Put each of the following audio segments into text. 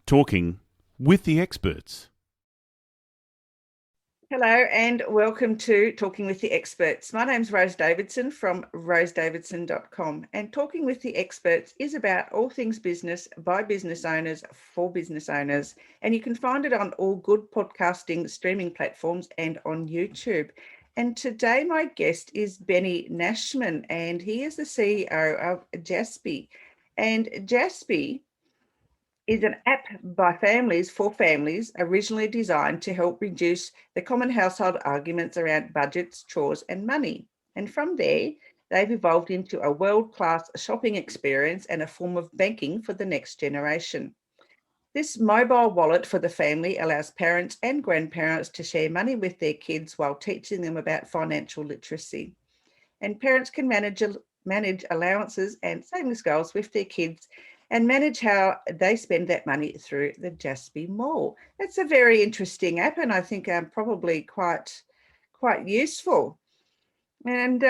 Talking with the experts. Hello and welcome to Talking with the Experts. My name's Rose Davidson from rosedavidson.com, and Talking with the Experts is about all things business by business owners for business owners, and you can find it on all good podcasting streaming platforms and on YouTube. And today my guest is Benny Nachman, and he is the CEO of Jaspy. And Jaspy is an app by families for families, originally designed to help reduce the common household arguments around budgets, chores, and money. And from there, they've evolved into a world-class shopping experience and a form of banking for the next generation. This mobile wallet for the family allows parents and grandparents to share money with their kids while teaching them about financial literacy. And parents can manage allowances and savings goals with their kids and manage how they spend that money through the Jaspy Mall. It's a very interesting app, and I think probably quite useful. And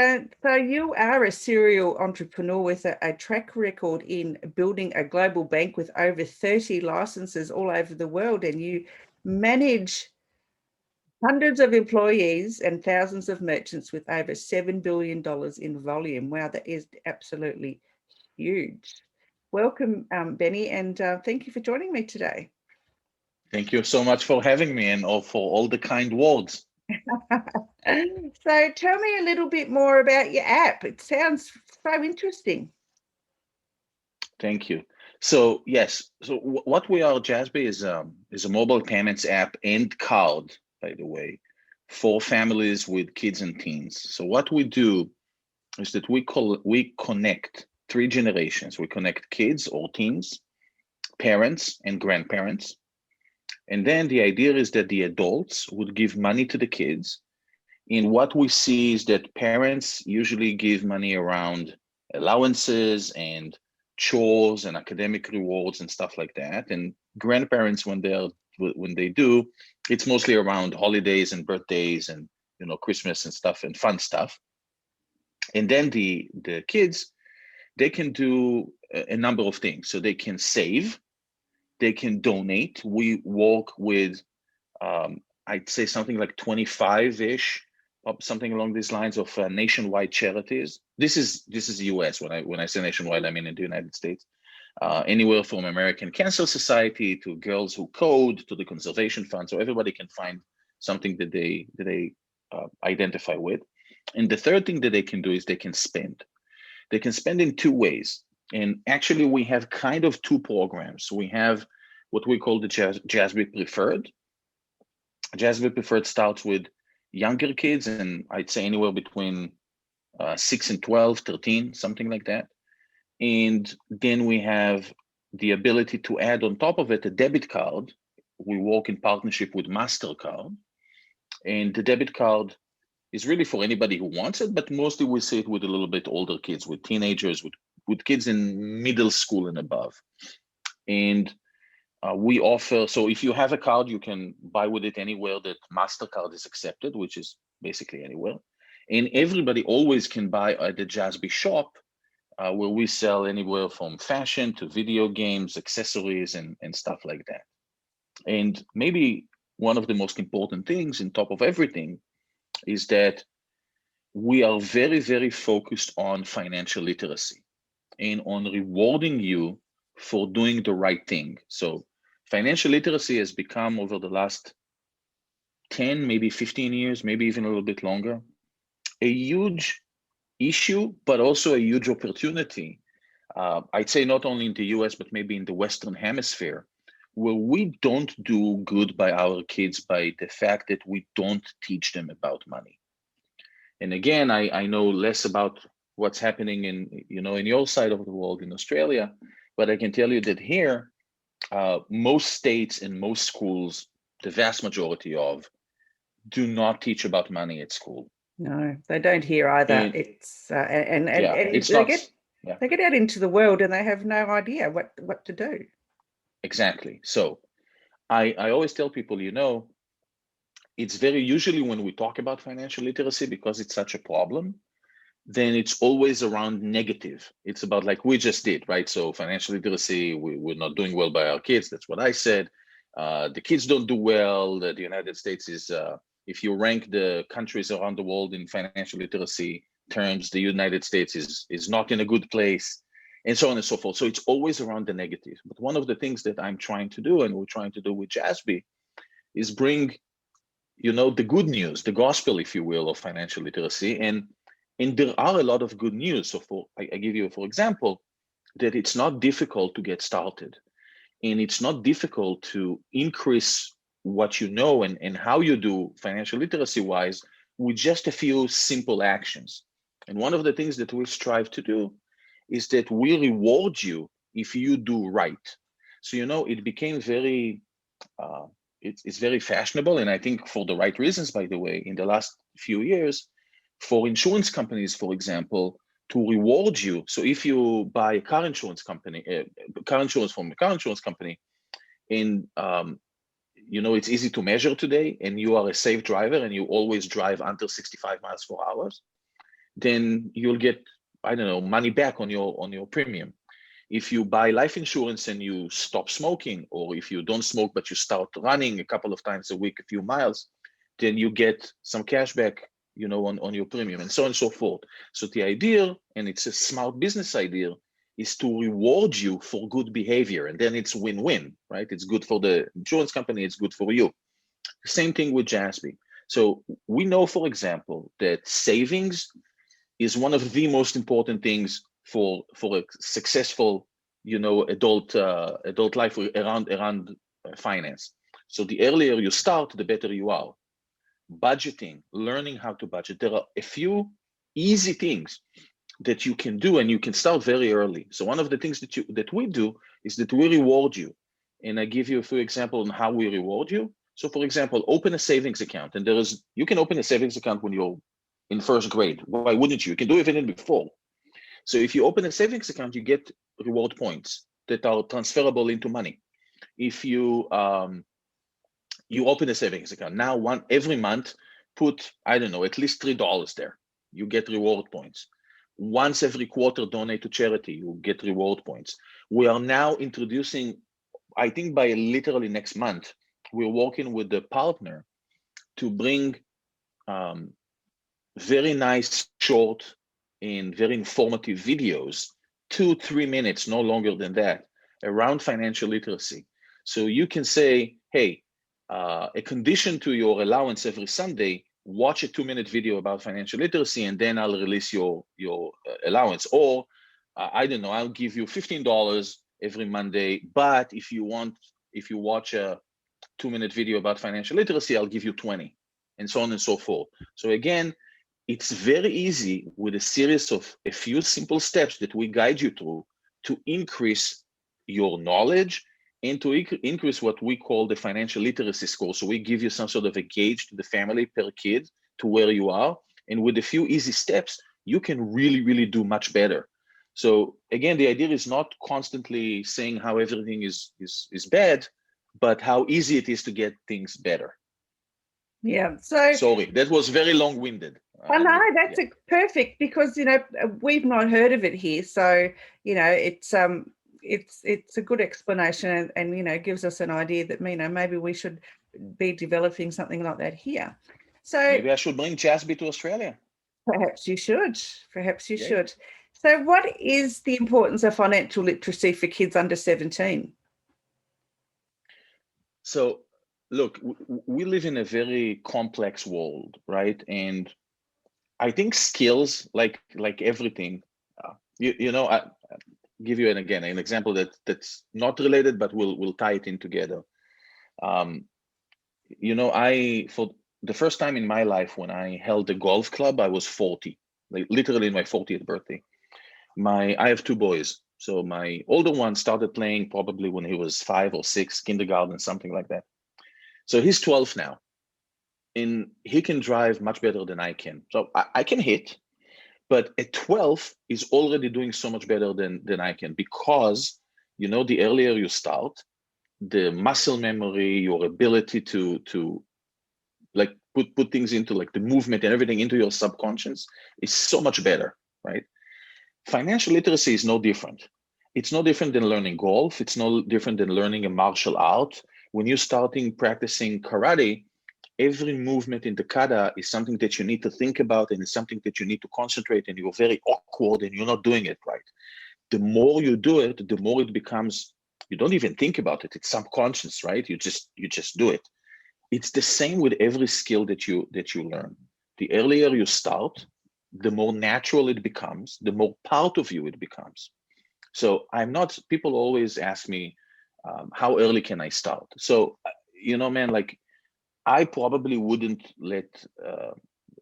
so you are a serial entrepreneur with a track record in building a global bank with over 30 licenses all over the world, and you manage hundreds of employees and thousands of merchants with over $7 billion in volume. Wow, that is absolutely huge. Welcome, Benny, and thank you for joining me today. Thank you so much for having me and for all the kind words. So tell me a little bit more about your app. It sounds so interesting. Thank you. So yes, so what we are, Jaspy, is a mobile payments app and card, by the way, for families with kids and teens. So what we do is that we connect three generations. We connect kids or teens, parents, and grandparents. And then the idea is that the adults would give money to the kids. And what we see is that parents usually give money around allowances and chores and academic rewards and stuff like that. And grandparents, when they do, it's mostly around holidays and birthdays and Christmas and stuff and fun stuff. And then the kids, they can do a number of things. So they can save, they can donate. We work with I'd say something like 25-ish, something along these lines of nationwide charities. This is the US. When I say nationwide, I mean in the United States. Anywhere from American Cancer Society to Girls Who Code to the Conservation Fund, so everybody can find something that they identify with. And the third thing that they can do is they can spend. They can spend in two ways. And actually, we have kind of two programs. We have what we call the Jaspy Preferred. Jaspy Preferred starts with younger kids, and I'd say anywhere between 6 and 12, 13, something like that. And then we have the ability to add on top of it a debit card. We work in partnership with MasterCard. And the debit card is really for anybody who wants it, but mostly we see it with a little bit older kids, with teenagers, with kids in middle school and above. And we offer, so if you have a card, you can buy with it anywhere that MasterCard is accepted, which is basically anywhere. And everybody always can buy at the Jaspy shop, where we sell anywhere from fashion to video games, accessories, and stuff like that. And maybe one of the most important things on top of everything is that we are very, very focused on financial literacy and on rewarding you for doing the right thing. So financial literacy has become, over the last 10, maybe 15 years, maybe even a little bit longer, a huge issue, but also a huge opportunity. I'd say not only in the US, but maybe in the Western Hemisphere, where we don't do good by our kids by the fact that we don't teach them about money. And again, I know less about what's happening in your side of the world in Australia, but I can tell you that here, most states and most schools, the vast majority of, do not teach about money at school. No, they don't hear either. And, It's it's they not. get Yeah, they get out into the world and they have no idea what to do. exactly. So I always tell people, it's very usually when we talk about financial literacy, because it's such a problem, then it's always around negative. It's about like we just did, right? So financial literacy, we're not doing well by our kids. That's what I said. The kids don't do well. The United States is, if you rank the countries around the world in financial literacy terms, the United States is not in a good place, and so on and so forth. So it's always around the negative. But one of the things that I'm trying to do, and we're trying to do with JASB, is bring, the good news, the gospel, if you will, of financial literacy. And there are a lot of good news. So I give you, for example, that it's not difficult to get started. And it's not difficult to increase what you know and how you do financial literacy wise with just a few simple actions. And one of the things that we strive to do is that we reward you if you do right. So, it became very, it's very fashionable. And I think for the right reasons, by the way, in the last few years, for insurance companies, for example, to reward you. So if you buy a car insurance from a car insurance company, and it's easy to measure today, and you are a safe driver and you always drive under 65 miles per hour, then you'll get, money back on your premium. If you buy life insurance and you stop smoking, or if you don't smoke but you start running a couple of times a week, a few miles, then you get some cash back, on your premium, and so on and so forth. So the idea, and it's a smart business idea, is to reward you for good behavior, and then it's win-win, right? It's good for the insurance company, it's good for you. Same thing with JASB. So we know, for example, that savings is one of the most important things for a successful, adult life around finance. So the earlier you start, the better you are. Budgeting, learning how to budget. There are a few easy things that you can do, and you can start very early. So one of the things that we do is that we reward you. And I give you a few examples on how we reward you. So for example, open a savings account. And you can open a savings account when you're in first grade. Why wouldn't you? You can do it even before. So if you open a savings account, you get reward points that are transferable into money. If you open a savings account now, every month, put, at least $3 there. You get reward points. Once every quarter, donate to charity. You get reward points. We are now introducing, I think by literally next month, we're working with the partner to bring very nice, short, and very informative videos, 2-3 minutes, no longer than that, around financial literacy. So you can say, hey, a condition to your allowance every Sunday, watch a 2-minute video about financial literacy, and then I'll release your allowance. Or I'll give you $15 every Monday, but if you watch a 2-minute video about financial literacy, I'll give you 20, and so on and so forth. So again, it's very easy with a series of a few simple steps that we guide you through to increase your knowledge and to increase what we call the financial literacy score. So we give you some sort of a gauge to the family per kid to where you are. And with a few easy steps, you can really, really do much better. So again, the idea is not constantly saying how everything is bad, but how easy it is to get things better. Yeah. So sorry, that was very long-winded. Oh no, that's perfect, because we've not heard of it here. So it's a good explanation, and gives us an idea that maybe we should be developing something like that here. So maybe I should bring JASB to Australia. Perhaps you should. Should. So what is the importance of financial literacy for kids under 17? So look, we live in a very complex world, right? And I think skills, like everything, I give you an example that's not related, but we'll tie it in together. For the first time in my life, when I held a golf club, I was 40, like literally in my 40th birthday. I have 2 boys. So my older one started playing probably when he was 5 or 6, kindergarten, something like that. So he's 12 now, and he can drive much better than I can. So I can hit, but at 12 he's already doing so much better than I can, because the earlier you start, the muscle memory, your ability to like put things into like the movement and everything into your subconscious is so much better, right? Financial literacy is no different. It's no different than learning golf. It's no different than learning a martial art. When you're starting practicing karate, every movement in the kata is something that you need to think about, and it's something that you need to concentrate, and you're very awkward and you're not doing it right. The more you do it, the more it becomes, you don't even think about it. It's subconscious, right? You just do it. It's the same with every skill that you learn. The earlier you start, the more natural it becomes, the more part of you it becomes. So people always ask me, how early can I start? So, man, like I probably wouldn't let a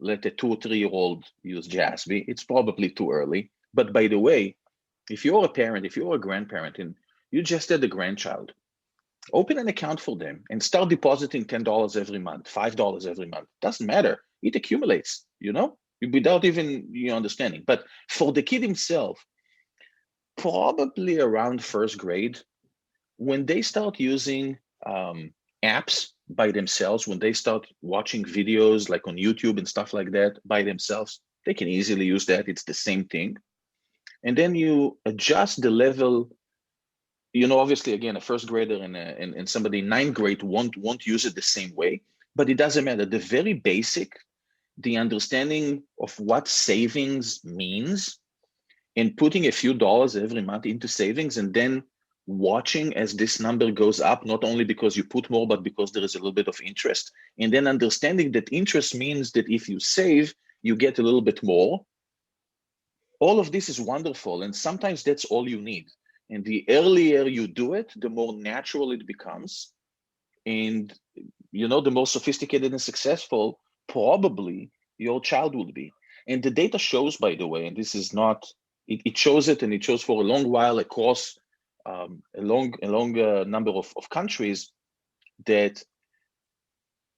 2 or 3-year-old use Jasby. It's probably too early. But by the way, if you're a parent, if you're a grandparent, and you just had a grandchild, open an account for them and start depositing $10 every month, $5 every month. Doesn't matter. It accumulates, without even understanding. But for the kid himself, probably around first grade, when they start using apps by themselves, when they start watching videos like on YouTube and stuff like that by themselves, they can easily use that. It's the same thing. And then you adjust the level. Obviously, again, a first grader and somebody in ninth grade won't use it the same way, but it doesn't matter. The very basic, the understanding of what savings means, and putting a few dollars every month into savings, and then watching as this number goes up, not only because you put more, but because there is a little bit of interest. And then understanding that interest means that if you save, you get a little bit more. All of this is wonderful. And sometimes that's all you need. And the earlier you do it, the more natural it becomes. And, the more sophisticated and successful probably your child will be. And the data shows, by the way, and this is not, it shows it, and it shows for a long while across a long number of countries, that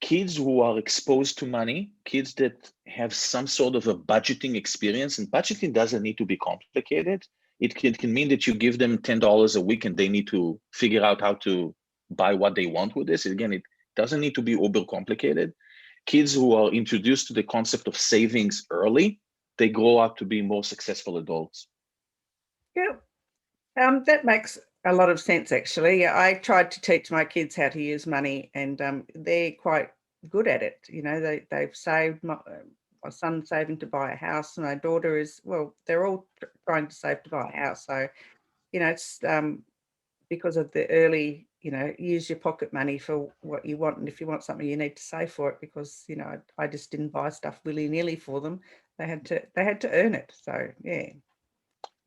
kids who are exposed to money, kids that have some sort of a budgeting experience, and budgeting doesn't need to be complicated. It can mean that you give them $10 a week and they need to figure out how to buy what they want with this. Again, it doesn't need to be uber complicated. Kids who are introduced to the concept of savings early, they grow up to be more successful adults. Yeah, that makes a lot of sense, actually. I tried to teach my kids how to use money, and they're quite good at it. They've saved. My son's saving to buy a house. My daughter is, they're all trying to save to buy a house. So, it's because of the early, use your pocket money for what you want. And if you want something, you need to save for it, because, I just didn't buy stuff willy-nilly for them. They had to earn it. So, yeah.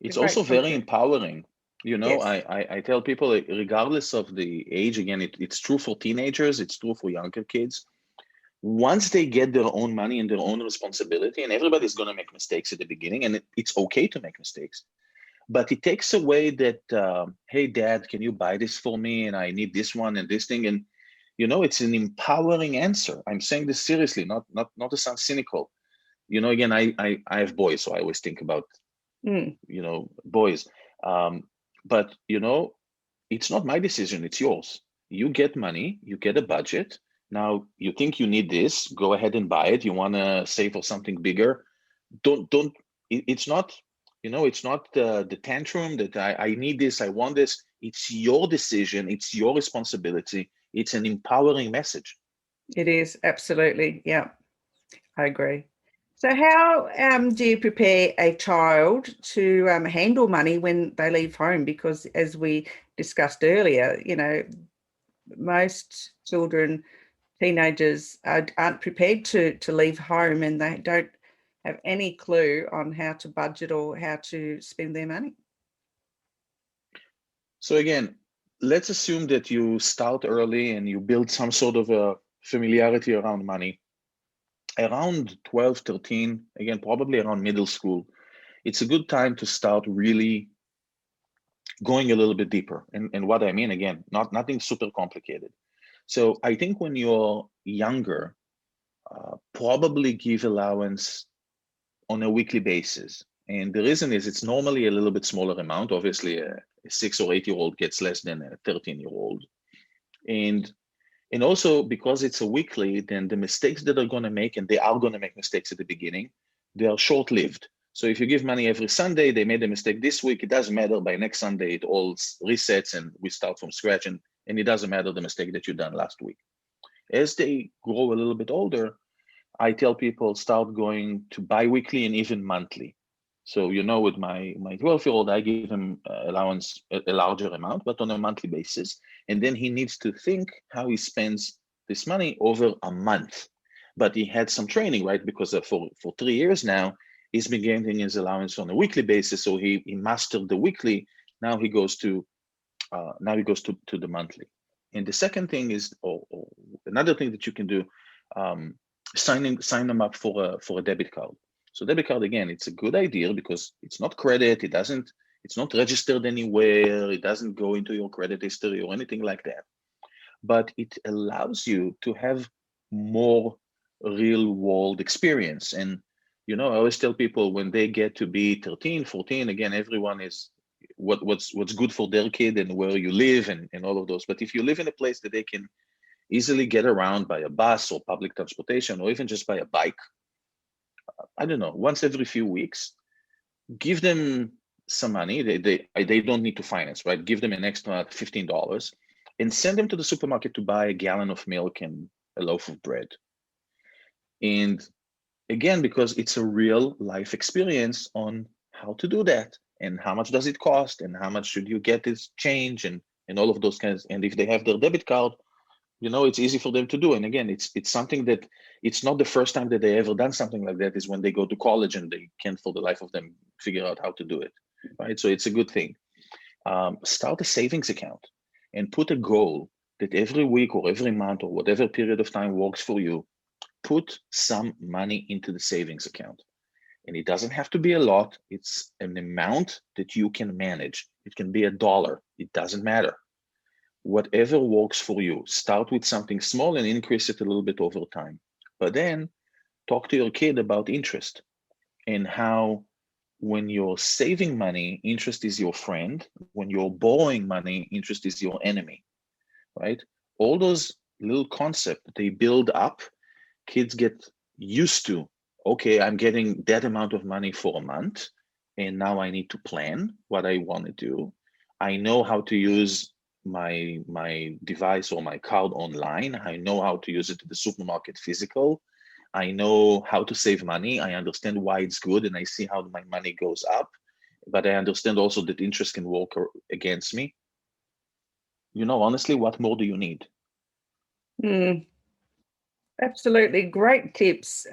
It's also very empowering. Yes. I tell people, regardless of the age, again, it's true for teenagers, it's true for younger kids. Once they get their own money and their own responsibility, and everybody's going to make mistakes at the beginning, and it's okay to make mistakes, but it takes away that, hey, Dad, can you buy this for me? And I need this one and this thing. And, it's an empowering answer. I'm saying this seriously, not to sound cynical. Again, I have boys, so I always think about, boys. But, it's not my decision, it's yours. You get money, you get a budget. Now you think you need this, go ahead and buy it. You want to save for something bigger. It's not, it's not the tantrum that I need this, I want this. It's your decision. It's your responsibility. It's an empowering message. It is, absolutely. Yeah, I agree. So how do you prepare a child to handle money when they leave home? Because as we discussed earlier, most children, teenagers aren't prepared to leave home, and they don't have any clue on how to budget or how to spend their money. So again, let's assume that you start early and you build some sort of a familiarity around money. Around 12, 13, again, probably around middle school, it's a good time to start really going a little bit deeper. And what I mean, again, nothing super complicated. So I think when you're younger, probably give allowance on a weekly basis. And the reason is it's normally a little bit smaller amount. Obviously, a 6 or 8-year-old gets less than a 13-year-old. And And also because it's a weekly, then the mistakes that they're going to make, and they are going to make mistakes at the beginning, they are short-lived. So if you give money every Sunday, they made a mistake this week, it doesn't matter. By next Sunday, it all resets and we start from scratch, and it doesn't matter the mistake that you done last week. As they grow a little bit older, I tell people start going to bi-weekly and even monthly. So, with my 12-year-old, I give him allowance, a larger amount, but on a monthly basis. And then he needs to think how he spends this money over a month. But he had some training, right? Because for 3 years now, he's been getting his allowance on a weekly basis. So he mastered the weekly. Now he goes to the monthly. And the second thing is, or another thing that you can do, sign them up for a debit card. So debit card, again, it's a good idea because it's not credit. It's not registered anywhere. It doesn't go into your credit history or anything like that. But it allows you to have more real world experience. And, I always tell people when they get to be 13, 14, again, everyone is what's good for their kid and where you live and all of those. But if you live in a place that they can easily get around by a bus or public transportation, or even just by a bike, I don't know, once every few weeks, give them some money. They don't need to finance, right? Give them an extra $15 and send them to the supermarket to buy a gallon of milk and a loaf of bread. And again, because it's a real life experience on how to do that and how much does it cost and how much should you get this change and all of those kinds. And if they have their debit card, it's easy for them to do. And again, it's something that it's not the first time that they ever done something like that is when they go to college and they can't for the life of them figure out how to do it, right? So it's a good thing. Start a savings account and put a goal that every week or every month or whatever period of time works for you, put some money into the savings account. And it doesn't have to be a lot. It's an amount that you can manage. It can be $1. It doesn't matter. Whatever works for you. Start with something small and increase it a little bit over time. But then talk to your kid about interest and how when you're saving money, interest is your friend. When you're borrowing money, interest is your enemy, right? All those little concepts, they build up. Kids get used to, okay, I'm getting that amount of money for a month, and now I need to plan what I want to do. I know how to use my device or my card online. I know how to use it at the supermarket physical. I know how to save money. I understand why it's good and I see how my money goes up. But I understand also that interest can work against me. Honestly, what more do you need? Absolutely. Great tips,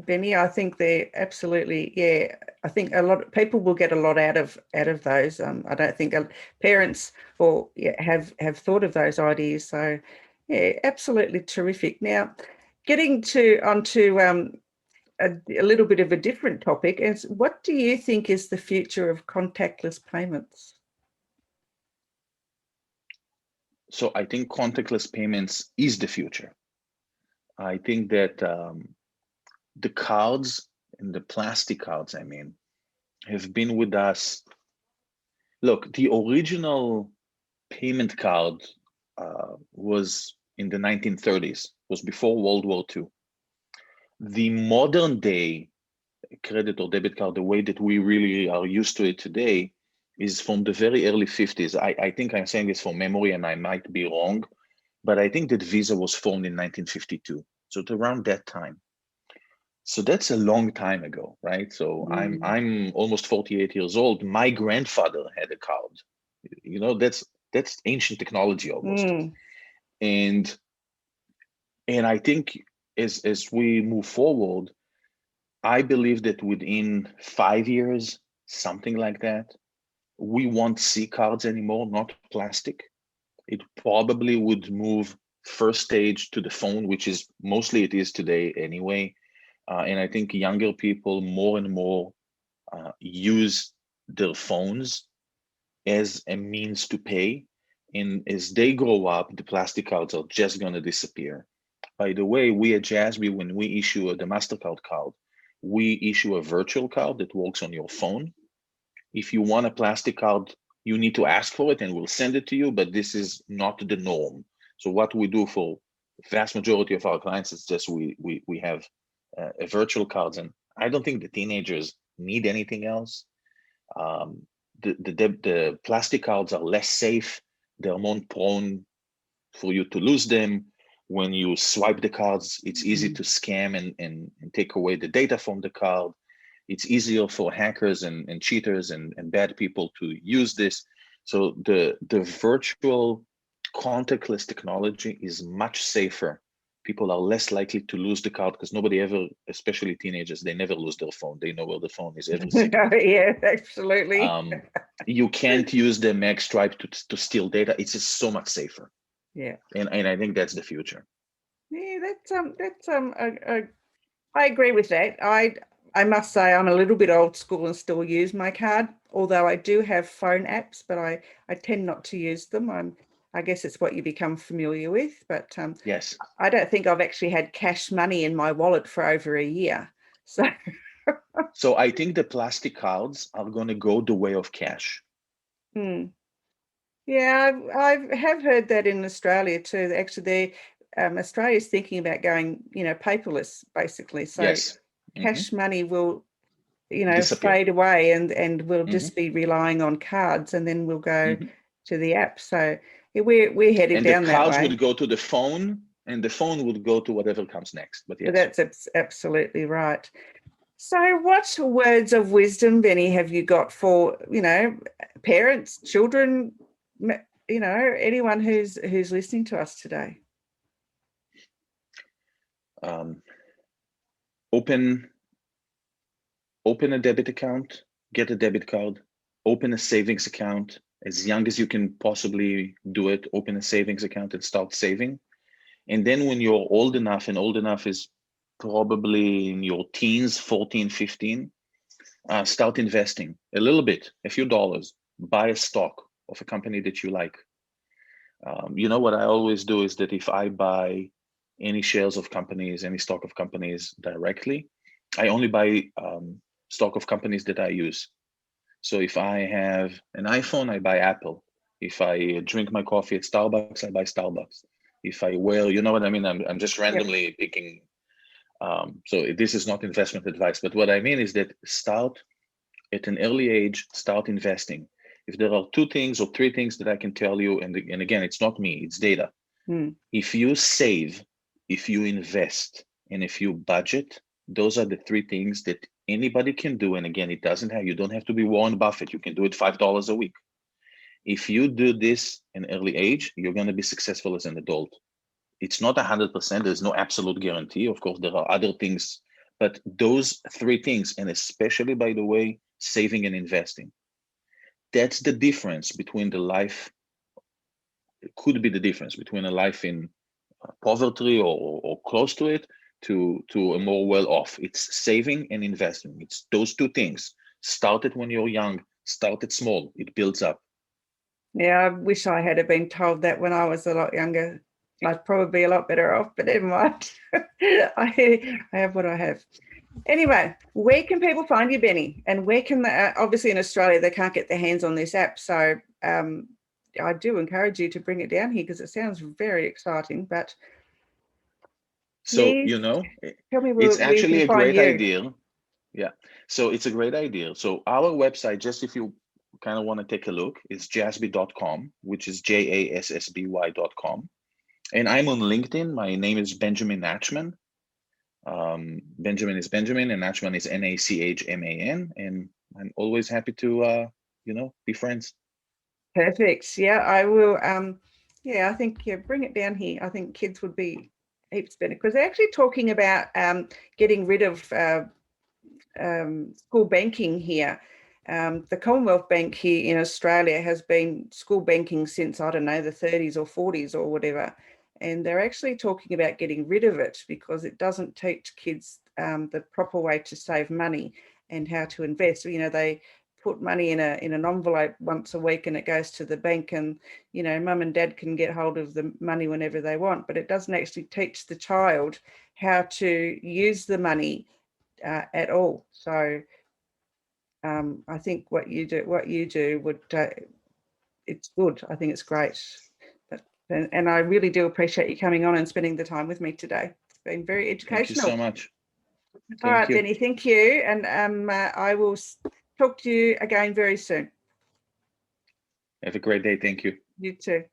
Benny. I think they're absolutely, yeah. I think a lot of people will get a lot out of those. I don't think parents have thought of those ideas. So, yeah, absolutely terrific. Now, getting onto a little bit of a different topic is, what do you think is the future of contactless payments? So I think contactless payments is the future. I think that the cards and the plastic cards, have been with us. Look, the original payment card was in the 1930s, was before World War II. The modern day credit or debit card, the way that we really are used to it today, is from the very early 50s. I think I'm saying this from memory and I might be wrong, but I think that Visa was formed in 1952. So it's around that time. So that's a long time ago, right? So I'm almost 48 years old. My grandfather had a card. That's ancient technology almost. And I think as we move forward, I believe that within 5 years, something like that, we won't see cards anymore, not plastic. It probably would move first stage to the phone, which is mostly it is today anyway. And I think younger people more and more use their phones as a means to pay. And as they grow up, the plastic cards are just going to disappear. By the way, we at Jazzby, when we issue the MasterCard card, we issue a virtual card that works on your phone. If you want a plastic card, you need to ask for it and we'll send it to you, but this is not the norm. So what we do for vast majority of our clients, it's just we have a virtual cards, and I don't think the teenagers need anything else. The plastic cards are less safe. They're more prone for you to lose them. When you swipe the cards, it's easy to scam and take away the data from the card. It's easier for hackers and cheaters and bad people to use this. So the virtual contactless technology is much safer. People are less likely to lose the card because nobody ever, especially teenagers, they never lose their phone. They know where the phone is every second. Yeah, absolutely. You can't use the mag stripe to steal data. It's just so much safer. Yeah. And I think that's the future. Yeah, I agree with that. I must say I'm a little bit old school and still use my card, although I do have phone apps, but I tend not to use them. I guess it's what you become familiar with, but yes, I don't think I've actually had cash money in my wallet for over a year. So I think the plastic cards are going to go the way of cash. Yeah, I have heard that in Australia too. Actually, Australia's thinking about going, paperless, basically. So yes. cash money will, Disappear. fade away, and we'll just be relying on cards, and then we'll go to the app. So we're headed down that way. And the cards would go to the phone, and the phone would go to whatever comes next. But yes, that's absolutely right. So what words of wisdom, Benny, have you got for, parents, children, anyone who's listening to us today? Open a debit account, get a debit card, open a savings account as young as you can possibly do it. Open a savings account and start saving. And then when you're old enough, and old enough is probably in your teens, 14, 15, start investing a little bit, a few dollars, buy a stock of a company that you like. What I always do is that if I buy any shares of companies, any stock of companies directly, I only buy stock of companies that I use. So if I have an iPhone, I buy Apple. If I drink my coffee at Starbucks, I buy Starbucks. If I wear, you know what I mean? I'm just randomly picking. So this is not investment advice, but what I mean is that start at an early age, start investing. If there are 2 things or 3 things that I can tell you, and again, it's not me, it's data. If you save, if you invest, and if you budget, those are the 3 things that anybody can do. And again, you don't have to be Warren Buffett. You can do it $5 a week. If you do this in early age, you're going to be successful as an adult. It's not 100%. There's no absolute guarantee. Of course, there are other things, but those 3 things, and especially, by the way, saving and investing, that's the difference between the life. It could be the difference between a life in poverty or close to it to a more well-off. It's saving and investing. It's those 2 things. Start it when you're young. Start it small. It builds up. Yeah, I wish I had been told that when I was a lot younger. I'd probably be a lot better off, but never mind. I have what I have. Anyway, where can people find you, Benny? And where can they, obviously in Australia, they can't get their hands on this app. So I do encourage you to bring it down here because it sounds very exciting. But so, tell me it's actually a great you. idea. Yeah. So it's a great idea. So our website, just if you kind of want to take a look, is jassby.com, which is JASSBY.com. And I'm on LinkedIn. My name is Benjamin Nachman. Benjamin is Benjamin, and Nachman is Nachman. And I'm always happy to, be friends. Perfect. Yeah, I will. I think bring it down here. I think kids would be heaps better because they're actually talking about getting rid of school banking here. The Commonwealth Bank here in Australia has been school banking since, I don't know, the 30s or 40s or whatever. And they're actually talking about getting rid of it because it doesn't teach kids the proper way to save money and how to invest. They put money in an envelope once a week and it goes to the bank, and mum and dad can get hold of the money whenever they want, but it doesn't actually teach the child how to use the money at all. So I think what you do would it's good. I think it's great. But And I really do appreciate you coming on and spending the time with me today. It's been very educational. Thank you so much. All right, Denny, thank you. And I will talk to you again very soon. Have a great day. Thank you. You too.